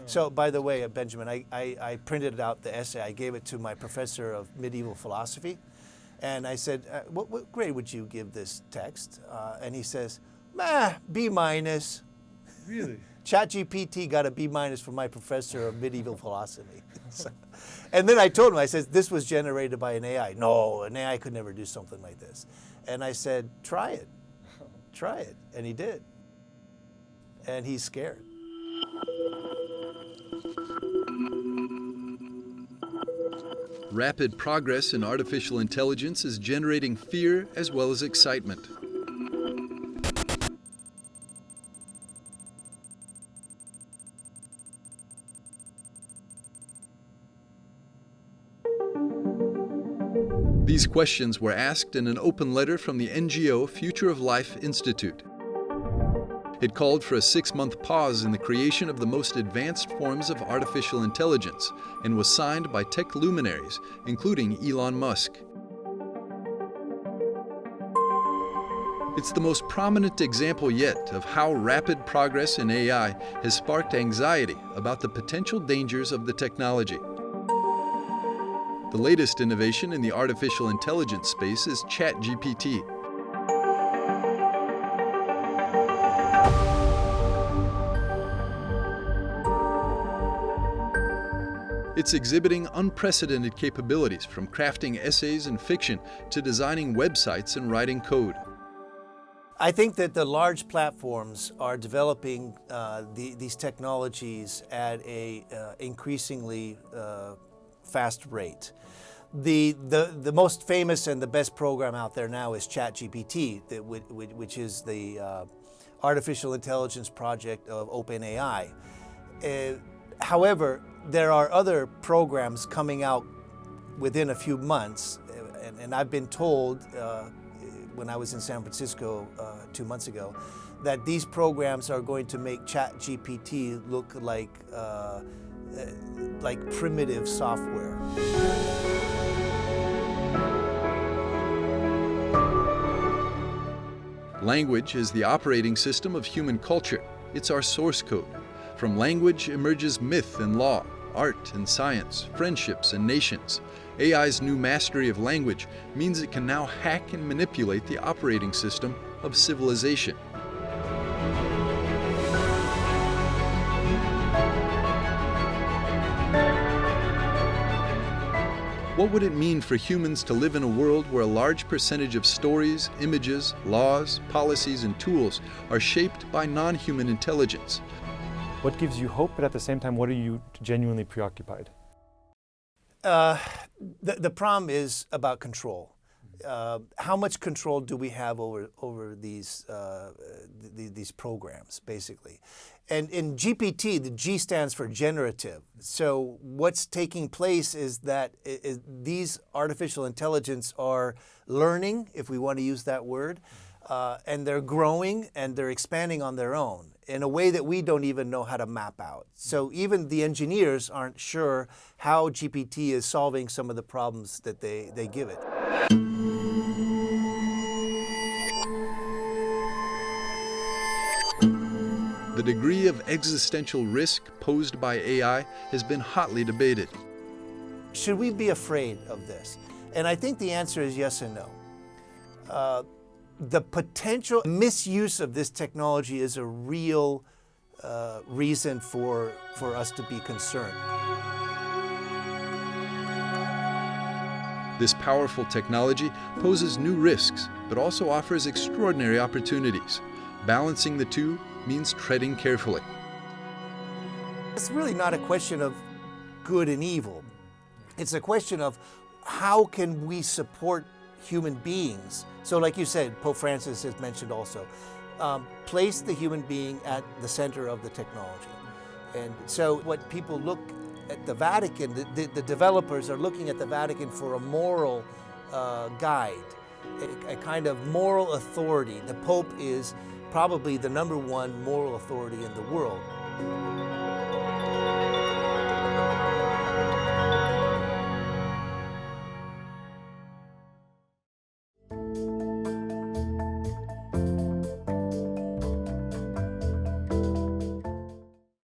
So, by the way, Benjamin, I printed out the essay. I gave it to my professor of medieval philosophy. And I said, what grade would you give this text? And he says, B minus. Really? ChatGPT got a B minus from my professor of medieval philosophy. And then I told him, I said, this was generated by an AI. No, an AI could never do something like this. And I said, try it. Try it. And he did. And he's scared. Rapid progress in artificial intelligence is generating fear as well as excitement. These questions were asked in an open letter from the NGO Future of Life Institute. It called for a 6-month pause in the creation of the most advanced forms of artificial intelligence and was signed by tech luminaries, including Elon Musk. It's the most prominent example yet of how rapid progress in AI has sparked anxiety about the potential dangers of the technology. The latest innovation in the artificial intelligence space is ChatGPT. It's exhibiting unprecedented capabilities, from crafting essays and fiction to designing websites and writing code. I think that the large platforms are developing these technologies at a increasingly fast rate. The most famous and the best program out there now is ChatGPT, which is the artificial intelligence project of OpenAI. However, there are other programs coming out within a few months, and I've been told when I was in San Francisco 2 months ago that these programs are going to make ChatGPT look like primitive software. Language is the operating system of human culture. It's our source code. From language emerges myth and law, art and science, friendships and nations. AI's new mastery of language means it can now hack and manipulate the operating system of civilization. What would it mean for humans to live in a world where a large percentage of stories, images, laws, policies, and tools are shaped by non-human intelligence? What gives you hope, but at the same time, what are you genuinely preoccupied? The problem is about control. How much control do we have over these programs, basically? And in GPT, the G stands for generative. So what's taking place is that these artificial intelligence are learning, if we want to use that word, and they're growing and they're expanding on their own in a way that we don't even know how to map out. So even the engineers aren't sure how GPT is solving some of the problems that they give it. The degree of existential risk posed by AI has been hotly debated. Should we be afraid of this? And I think the answer is yes and no. The potential misuse of this technology is a real reason for us to be concerned. This powerful technology poses new risks, but also offers extraordinary opportunities. Balancing the two means treading carefully. It's really not a question of good and evil. It's a question of how can we support human beings. So like you said, Pope Francis has mentioned also, place the human being at the center of the technology. And so what people look at the Vatican, the developers are looking at the Vatican for a moral guide, a kind of moral authority. The Pope is probably the #1 moral authority in the world.